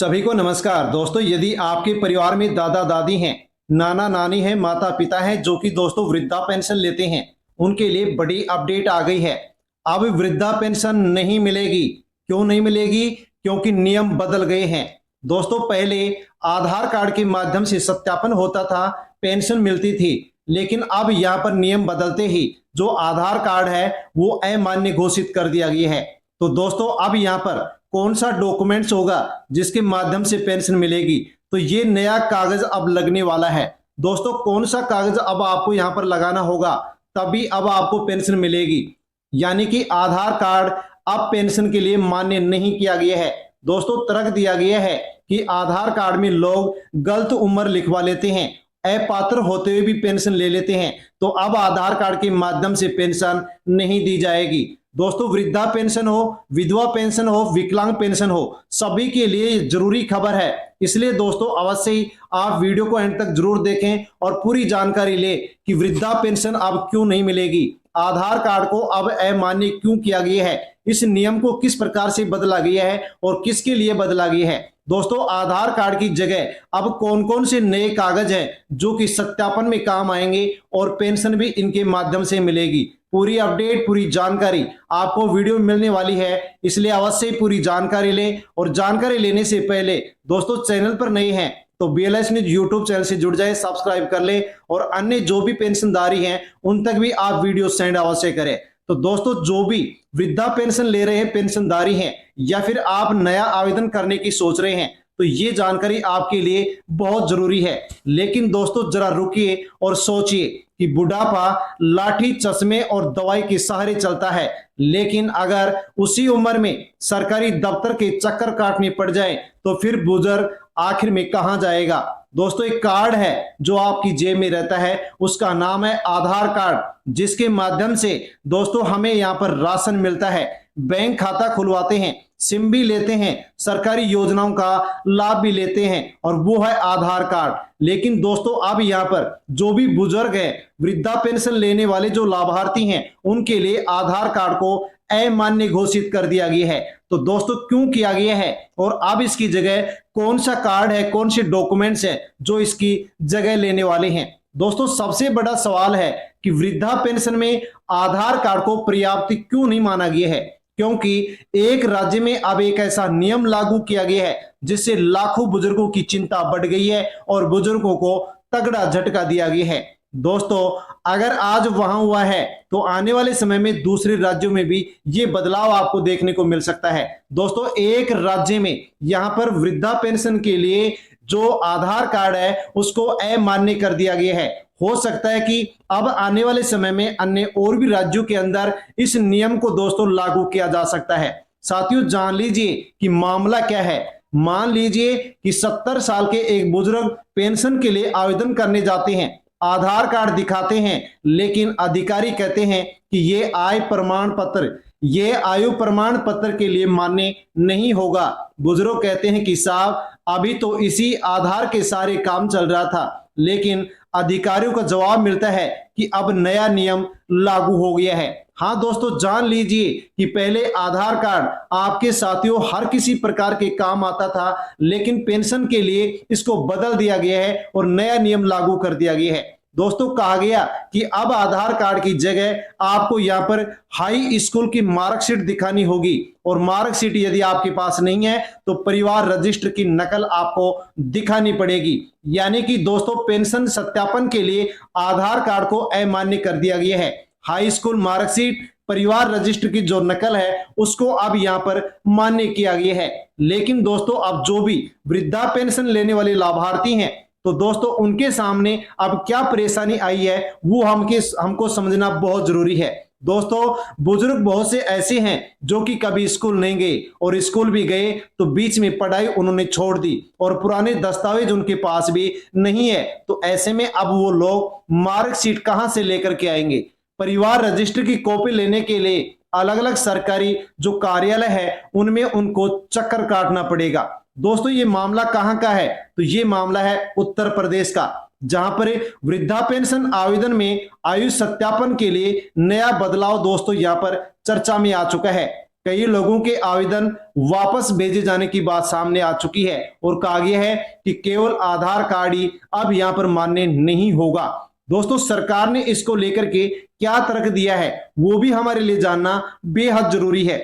सभी को नमस्कार दोस्तों। यदि आपके परिवार में दादा दादी हैं, नाना नानी हैं, माता पिता हैं जो कि दोस्तों वृद्धा पेंशन लेते हैं, उनके लिए बड़ी अपडेट आ गई है। अब वृद्धा पेंशन नहीं मिलेगी। क्यों नहीं मिलेगी? क्योंकि नियम बदल गए हैं। दोस्तों पहले आधार कार्ड के माध्यम से सत्यापन होता था, पेंशन मिलती थी। लेकिन अब यहाँ पर नियम बदलते ही जो आधार कार्ड है वो अमान्य घोषित कर दिया गया है। तो दोस्तों अब यहाँ पर कौन सा डॉक्यूमेंट्स होगा जिसके माध्यम से पेंशन मिलेगी, तो ये नया कागज अब लगने वाला है। दोस्तों कौन सा कागज अब आपको यहाँ पर लगाना होगा, तभी अब आपको पेंशन मिलेगी। यानी कि आधार कार्ड अब पेंशन के लिए मान्य नहीं किया गया है। दोस्तों तर्क दिया गया है कि आधार कार्ड में लोग गलत उम्र लिखवा लेते हैं, अपात्र होते हुए भी पेंशन ले लेते हैं। तो अब आधार कार्ड के माध्यम से पेंशन नहीं दी जाएगी। दोस्तों वृद्धा पेंशन हो, विधवा पेंशन हो, विकलांग पेंशन हो, सभी के लिए जरूरी खबर है। इसलिए दोस्तों अवश्य ही आप वीडियो को अंत तक जरूर देखें और पूरी जानकारी ले कि वृद्धा पेंशन अब क्यों नहीं मिलेगी, आधार कार्ड को अब अमान्य क्यों किया गया है, इस नियम को किस प्रकार से बदला गया है और किसके लिए बदला गया है। दोस्तों आधार कार्ड की जगह अब कौन कौन से नए कागज हैं जो कि सत्यापन में काम आएंगे और पेंशन भी इनके माध्यम से मिलेगी। पूरी अपडेट, पूरी जानकारी आपको वीडियो में मिलने वाली है, इसलिए अवश्य पूरी जानकारी लें। और जानकारी लेने से पहले दोस्तों चैनल पर नए हैं तो बेल आइकन यूट्यूब चैनल से जुड़ जाए, सब्सक्राइब कर ले और अन्य जो भी पेंशनधारी हैं उन तक भी आप वीडियो सेंड अवश्य करें। तो दोस्तों जो भी वृद्धा पेंशन ले रहे हैं, पेंशनधारी हैं, या फिर आप नया आवेदन करने की सोच रहे हैं, तो ये जानकारी आपके लिए बहुत जरूरी है। लेकिन दोस्तों जरा रुकिए और सोचिए कि बुढ़ापा लाठी, चश्मे और दवाई के सहारे चलता है, लेकिन अगर उसी उम्र में सरकारी दफ्तर के चक्कर काटने पड़ जाए तो फिर बुजुर्ग आखिर में कहां जाएगा। दोस्तों एक कार्ड है जो आपकी जेब में रहता है, उसका नाम है आधार कार्ड, जिसके माध्यम से दोस्तों हमें यहाँ पर राशन मिलता है, बैंक खाता खुलवाते हैं, सिम भी लेते हैं, सरकारी योजनाओं का लाभ भी लेते हैं, और वो है आधार कार्ड। लेकिन दोस्तों अब यहाँ पर जो भी बुजुर्ग है, वृद्धा पेंशन लेने वाले जो लाभार्थी हैं, उनके लिए आधार कार्ड को अमान्य घोषित कर दिया गया है। तो दोस्तों क्यों किया गया है और अब इसकी जगह कौन सा कार्ड है, कौन से डॉक्यूमेंट्स हैं जो इसकी जगह लेने वाले हैं। दोस्तों सबसे बड़ा सवाल है कि वृद्धा पेंशन में आधार कार्ड को पर्याप्त क्यों नहीं माना गया है, क्योंकि एक राज्य में अब एक ऐसा नियम लागू किया गया है जिससे लाखों बुजुर्गों की चिंता बढ़ गई है और बुजुर्गों को तगड़ा झटका दिया गया है। दोस्तों अगर आज वहां हुआ है तो आने वाले समय में दूसरे राज्यों में भी ये बदलाव आपको देखने को मिल सकता है। दोस्तों एक राज्य में यहां पर वृद्धा पेंशन के लिए जो आधार कार्ड है उसको अमान्य कर दिया गया है। हो सकता है कि अब आने वाले समय में अन्य और भी राज्यों के अंदर इस नियम को दोस्तों लागू किया जा सकता है। साथियों जान लीजिए कि मामला क्या है। मान लीजिए कि 70 साल के एक बुजुर्ग पेंशन के लिए आवेदन करने जाते हैं, आधार कार्ड दिखाते हैं, लेकिन अधिकारी कहते हैं कि ये ये आयु प्रमाण पत्र के लिए मान्य नहीं होगा। बुजुर्ग कहते हैं कि साहब अभी तो इसी आधार के सारे काम चल रहा था, लेकिन अधिकारियों का जवाब मिलता है कि अब नया नियम लागू हो गया है। हाँ दोस्तों जान लीजिए कि पहले आधार कार्ड आपके साथियों हर किसी प्रकार के काम आता था, लेकिन पेंशन के लिए इसको बदल दिया गया है और नया नियम लागू कर दिया गया है। दोस्तों कहा गया कि अब आधार कार्ड की जगह आपको यहाँ पर हाई स्कूल की मार्कशीट दिखानी होगी, और मार्कशीट यदि आपके पास नहीं है तो परिवार रजिस्टर की नकल आपको दिखानी पड़ेगी। यानी कि दोस्तों पेंशन सत्यापन के लिए आधार कार्ड को अमान्य कर दिया गया है। हाई स्कूल मार्कशीट, परिवार रजिस्टर की जो नकल है उसको अब यहाँ पर मान्य किया गया है। लेकिन दोस्तों अब जो भी वृद्धा पेंशन लेने वाले लाभार्थी हैं, तो दोस्तों उनके सामने अब क्या परेशानी आई है वो हमको समझना बहुत जरूरी है। दोस्तों बुजुर्ग बहुत से ऐसे हैं जो कि कभी स्कूल नहीं गए, और स्कूल भी गए तो बीच में पढ़ाई उन्होंने छोड़ दी और पुराने दस्तावेज उनके पास भी नहीं है। तो ऐसे में अब वो लोग मार्कशीट कहां से लेकर के आएंगे? परिवार रजिस्टर की कॉपी लेने के लिए अलग अलग सरकारी जो कार्यालय है उनमें उनको चक्कर काटना पड़ेगा। दोस्तों ये मामला कहां का है? तो ये मामला है उत्तर प्रदेश का, जहां पर वृद्धा पेंशन आवेदन में आयु सत्यापन के लिए नया बदलाव दोस्तों यहां पर चर्चा में आ चुका है। कई लोगों के आवेदन वापस भेजे जाने की बात सामने आ चुकी है और कहा गया है कि केवल आधार कार्ड ही अब यहां पर मान्य नहीं होगा। दोस्तों, सरकार ने इसको लेकर के क्या तर्क दिया है वो भी हमारे लिए जानना बेहद जरूरी है।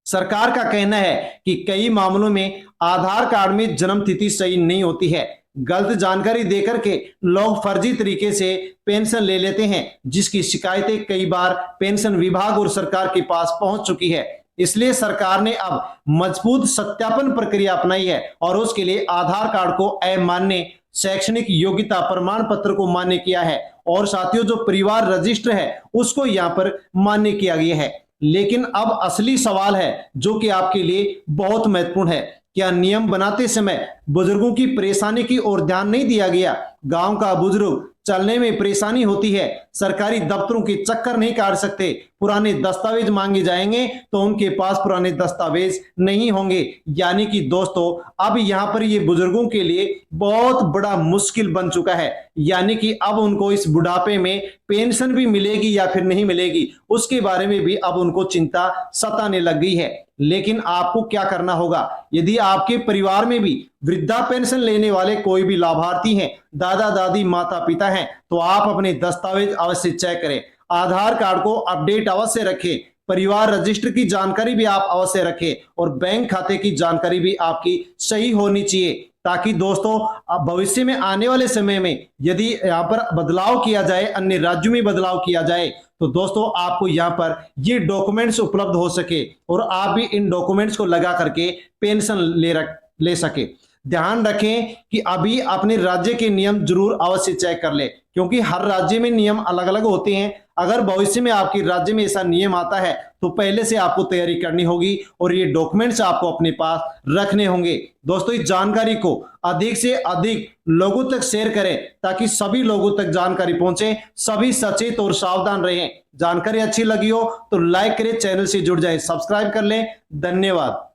सरकार का कहना है कि कई मामलों में आधार कार्ड में जन्म तिथि सही नहीं होती है। गलत जानकारी देकर के लोग फर्जी तरीके से पेंशन ले लेते हैं, जिसकी शिकायतें कई बार पेंशन विभाग और सरकार के पास पहुंच चुकी है। इसलिए सरकार ने अब मजबूत सत्यापन प्रक्रिया अपनाई है और उसके लिए आधार कार्ड को अमान्य शैक्षणिक योग्यता प्रमाण पत्र को मान्य किया है और साथियों जो परिवार रजिस्टर है उसको यहाँ पर मान्य किया गया है। लेकिन अब असली सवाल है जो कि आपके लिए बहुत महत्वपूर्ण है, क्या नियम बनाते समय बुजुर्गों की परेशानी की ओर ध्यान नहीं दिया गया? गांव का बुजुर्ग चलने में परेशानी होती है, सरकारी दफ्तरों के चक्कर नहीं काट सकते, पुराने दस्तावेज मांगे जाएंगे तो उनके पास पुराने दस्तावेज नहीं होंगे। यानी कि दोस्तों अब यहां पर ये बुजुर्गों के लिए बहुत बड़ा मुश्किल बन चुका है। यानी कि अब उनको इस बुढ़ापे में पेंशन भी मिलेगी या फिर नहीं मिलेगी उसके बारे में भी अब उनको चिंता सताने लग गई है। लेकिन आपको क्या करना होगा, यदि आपके परिवार में भी वृद्धा पेंशन लेने वाले कोई भी लाभार्थी हैं, दादा दादी माता पिता हैं, तो आप अपने दस्तावेज अवश्य चेक करें, आधार कार्ड को अपडेट अवश्य रखें, परिवार रजिस्टर की जानकारी भी आप अवश्य रखें और बैंक खाते की जानकारी भी आपकी सही होनी चाहिए, ताकि दोस्तों भविष्य में आने वाले समय में यदि यहाँ पर बदलाव किया जाए, अन्य राज्यों में बदलाव किया जाए, तो दोस्तों आपको यहाँ पर ये डॉक्यूमेंट्स उपलब्ध हो सके और आप भी इन डॉक्यूमेंट्स को लगा करके पेंशन ले सके। ध्यान रखें कि अभी अपने राज्य के नियम जरूर अवश्य चेक कर ले, क्योंकि हर राज्य में नियम अलग अलग होते हैं। अगर भविष्य में आपके राज्य में ऐसा नियम आता है तो पहले से आपको तैयारी करनी होगी और ये डॉक्यूमेंट्स आपको अपने पास रखने होंगे। दोस्तों, इस जानकारी को अधिक से अधिक लोगों तक शेयर करें ताकि सभी लोगों तक जानकारी पहुंचे, सभी सचेत और सावधान रहें। जानकारी अच्छी लगी हो तो लाइक करें, चैनल से जुड़ जाए, सब्सक्राइब कर लें। धन्यवाद।